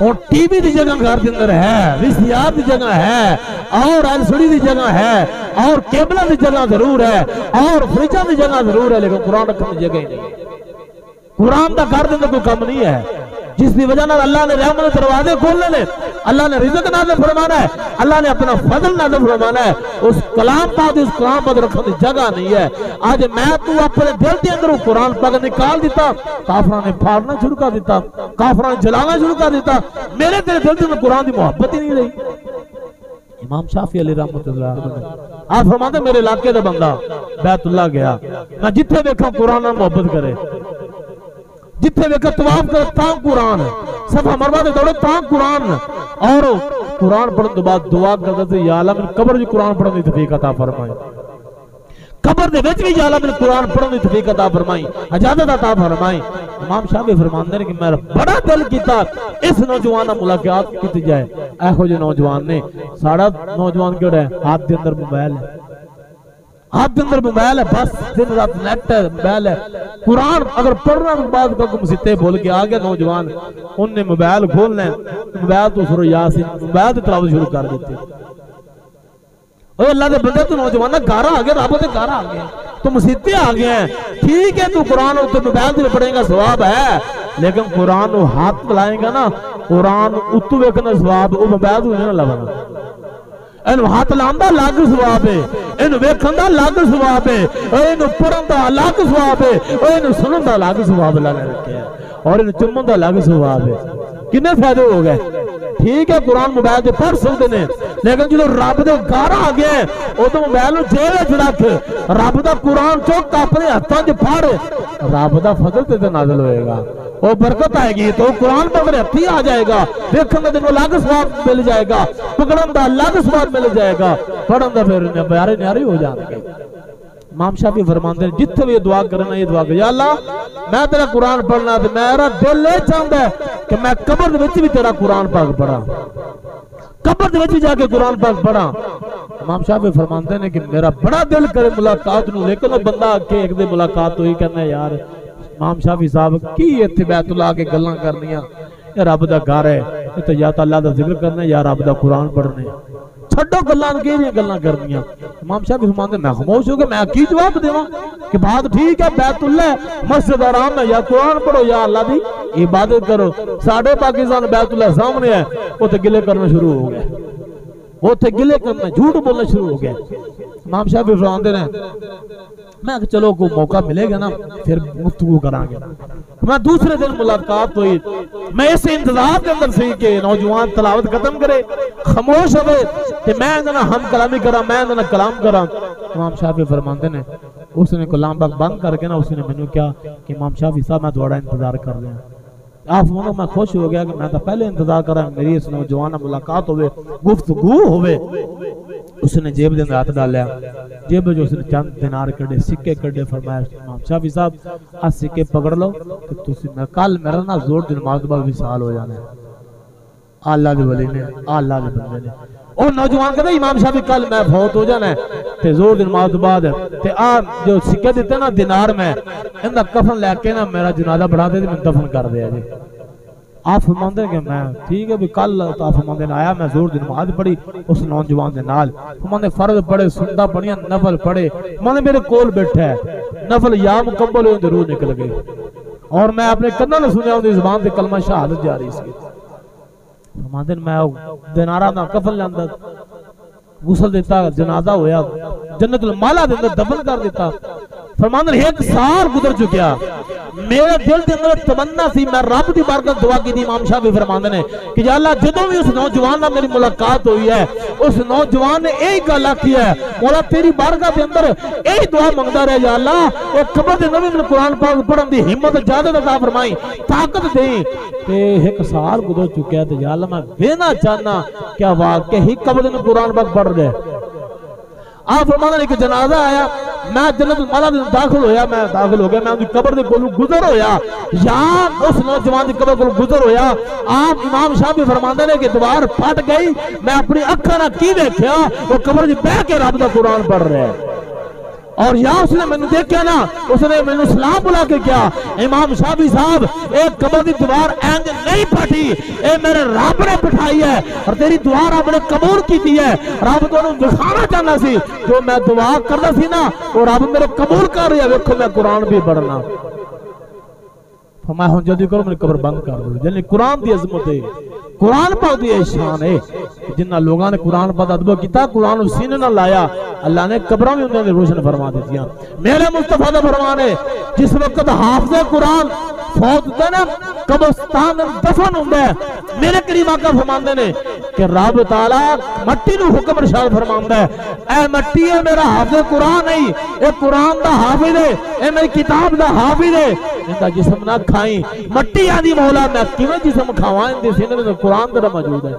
और टीवी की जगह घर के अंदर है, वीसीआर की जगह है, और एलसीडी की जगह है, और केबलों की जगह जरूर है, और फ्रिजों की जगह जरूर है, लेकिन कुरान रखने की जगह ही नहीं। कुरान का घर के अंदर कोई कम नहीं है, जिसकी वजह से अल्लाह ने रहमत के दरवाजे खोलने ने, अल्लाह ने रिज़्क़ नाज़िल फरमाना है, अल्लाह ने अपना फजल नाज़िल फरमाना है। उस कलाम पाक उस कुरान पाक रखने की जगह नहीं है। आज मैं तू अपने दिल के अंदर कुरान पाक निकाल दिता, काफिरों ने फाड़ना शुरू कर दिता, काफिरों ने जलाना शुरू कर दिता, मेरे तेरे दिल के अंदर कुरान की मोहब्बत ही नहीं रही। इमाम शाफी अलैहि रहमतुल्लाह अलैहि आप फरमाते मेरे इलाके का बंदा बैतुल्लाह गया, मैं जिथे देखा कुरान नाल मोहब्बत करे, जिथे देखा तवाफ करे ता कुरान, सफा मरवा दे दौड़े ता कुरान, और कुरान पढ़ने के बाद दुआ करदा थे या अल्लाह मैनू कब्र च कुरान पढ़ने की तौफीक अता फरमाई, कब्र दे विच भी या अल्लाह मैनू कुरान पढ़ने की तौफीक अता फरमाई, इजाजत अता फरमाई। इमाम शाफी फरमांदे ने कि मेरा बड़ा दिल कीता इस नौजवान नाल मुलाकात की जाए। एहो जे नौजवान ने, साड़ा नौजवान केड़ा है, हाथ के अंदर मोबाइल है, हाथ के अंदर मोबाइल है, बस दिन रात नेट है, मोबाइल है। कुरान अगर पढ़ना के बाद का मुसीबतें बोल के आ गया नौजवान, उनने मोबाइल खोलना है, मोबाइल तो सुरो यासीन, मोबाइल तो तिलावत शुरू कर देती। ओए अल्लाह के बंदे तू नौजवान घर आ गया, रब के घर आ गया, तो मुसीबतें आ गए हैं, ठीक है तू कुरान उत्ते मोबाइल से पढ़ेगा सवाब है, लेकिन कुरान को हाथ लाएगा ना, कुरान उत्तू वेखना सवाब, वो मोबाइल तो नहीं लवना। इन हाथ लांदा अलग सवाब है, इन वेखन दा अलग सवाब है, इन पढ़न दा अलग सवाब है, इन सुनन दा अलग सवाब अल्लाह ने रखे है, और इन चुम्मन दा अलग सवाब है। कितने फायदे हो गए? ठीक है कुरान मोबाइल से पढ़ सकते हैं, लेकिन जो रब के घर आ गए उदो मोबाइल जेब च रख, रब का कुरान चुक अपने हाथों च फड़, रब का फजल तेरे नाज़िल होएगा, वो बरकत आएगी, तो कुरान पकड़े हथी आ जाएगा, देखने का तेन अलग स्वाद मिल जाएगा, पकड़न का अलग स्वाद मिल जाएगा, पढ़न का फिर न्यारे न्यारे हो जाएंगे। इमाम शाफी फरमाते हैं जिथे भी दुआ करना ये दुआ कर, या अल्लाह मैं तेरा कुरान पढ़ना, तो मेरा दिल ये चाहता है कि मैं कब्र दे विच भी तेरा कुरान पाक पढ़ा, कब्र दे विच भी जाके कुरान पाक पढ़ा। इमाम शाफी फरमाते हैं कि मेरा बड़ा दिल करे मुलाकात नूं, लेकिन वो बंदा आके एक दे मुलाकात हुई कहना यार इमाम शाफी साहब की इत्थे बैतुल्लाह के गल्लां करनियां, ये रब दा घर है, इत्थे या तो अल्लाह दा जिक्र करना या रब दा कुरान पढ़ने, छड्डो गल्लां केड़ियां गल्लां करनियां। इमाम शाफी फरमाते मैं खामोश हो गया, मैं की जवाब देवां कि बात ठीक है, बैतुल्लाह मस्जिद आराम है, या कुरान पढ़ो या अल्लाह दी इबादत करो। साडे पाकिस्तान बैतुल्लाह सामने है, उत्थे गिले करना शुरू हो गए, उत्थे गिले करना झूठ बोलना शुरू हो गया। इमाम शाफी फरमाते ने मैं चलो को मौका मिलेगा ना फिर गुफ्तगू करांगे। मैं दूसरे दिन मुलाकात हुई, मैं इस इंतजार के अंदर सी कि नौजवान तलावत खत्म करे, खामोश हो, मैं हम कलामी करा, मैं कलाम करा। इमाम शाफी फरमाते ने उसने कलाम पाक बंद करके ना उसने मैनू क्या कि इमाम शाफी साहब मैं थोड़ा इंतजार कर रहा, आप मानो मैं खुश हो गया कि मैं तो पहले इंतजार कर रहा मेरी इस नौजवान मुलाकात होवे, गुफ्तगू होवे। उसने जेब के अंदर हाथ डालिया, जेब में उसने चंद दिनार कड़े, सिक्के कड़े, फरमाया इमाम शाफी साहब आ सिक्के पकड़ लो कि तुसी मैं कल मेरा ना जोर दिन नमाज बाद विसाल हो जाना है। अल्लाह दे वली ने, अल्लाह दे बंदे ने, और नौजवान कहते इमाम शाफी कल मैं फौत हो जाना है, ते जोर दिन नमाज बाद ते आ जो सिक्के दिते ना दिनार में इनका कफन लैके ना मेरा जनाजा बढ़ा दे, मैं दफन कर दिया जी। आप फरमाते कि मैं ठीक है भी कल तो आप फरमाते आया, मैं जोर दिन नमाज पढ़ी उस नौजवान के नाल, फरमाते फर्ज पढ़े, सुन्नत पढ़ियां, नफल पढ़े, मैंने मेरे कोल बैठा है, नफल या मुकम्मल हो रूह निकल गई, और मैं अपने कन्ना ने सुनिया उनकी जुबान से कलमा शहादत जारी सी। फरमाते मैं दिनारा दा कफन लंदा गुसल देता, जनाजा होया, जन्नतुल माला दे अंदर दफन कर दिता। फरमाते एक साल गुजर चुकिया, मेरे दिल के अंदर तमन्ना सी, मैं रब की बरकत दुआ की। इमाम शाफी फरमाते ने कि या अल्लाह जदों भी उस नौजवान नाल मेरी मुलाकात हुई है, उस नौजवान ने यही गल आखी है, मौला तेरी बरकत के अंदर यही दुआ मंगदा रहे, या अल्लाह एक कब्र दे नबी ने कुरान पाक पढ़न दी हिम्मत इजाजत अता फरमाई, ताकत दे। ते एक साल गुजर चुका है, तो या अल्लाह मैं वेना चाहना क्या वाकई कब्र दे कुरान पाक पढ़ रहे। आप फरमाते ने कि जनाजा आया, मैं जन्नतुल माला में दाखिल होया, मैं दाखिल हो गया, मैं उनकी कब्र के कोलों गुजर होया, या उस नौजवान की कब्र को गुजर होया। आप इमाम शाफी फरमाते ने कि दीवार फट गई, मैं अपनी अखां नाल की देखिया वो कब्र च बैठ के रब दा कुरान पढ़ रहा है। और या उसने मैंने देखा ना, उसने मैंने सलाम बुला के क्या, इमाम शाफी साहब एक कबर की दीवार इंज नहीं फटी, ये मेरे रब ने बिठाई है और तेरी दुआ रब ने कबूल की है। रब तो दिखाना चाहना सी, जो मैं दुआ करता सी ना वो रब मेरे कबूल कर रहा है। देखो मैं कुरान भी पढ़ना, मैं हूं जल्दी करो मेरी कबर बंद कर दो। यानी कुरान की अजमत है, कुरान पाक की शान है। जिन्ना लोगों ने कुरान पाक अदब किया, कुरान सीने ना लाया, अल्लाह ने कबरां भी उन्होंने रोशन फरमा दी। मेरे मुस्तफा का फरमान है, जिस वक्त हाफिज़ कुरान फौत होता ना, कब्रिस्तान दफन होता है, मेरे करीम आका फरमाते ने कि रब ताला मट्टी नूं हुक्म इरशाद फरमांदा है, ए मट्टी है मेरा हाफिज़ कुरान नहीं, ये कुरान दा हाफिज़ है, ये मेरी किताब दा हाफिज़ है, इनका जिस्म ना खाई। मट्टी आदि मौला मैं किवें जिस्म खावां, इनदे सीने में कुरान दा मौजूद है।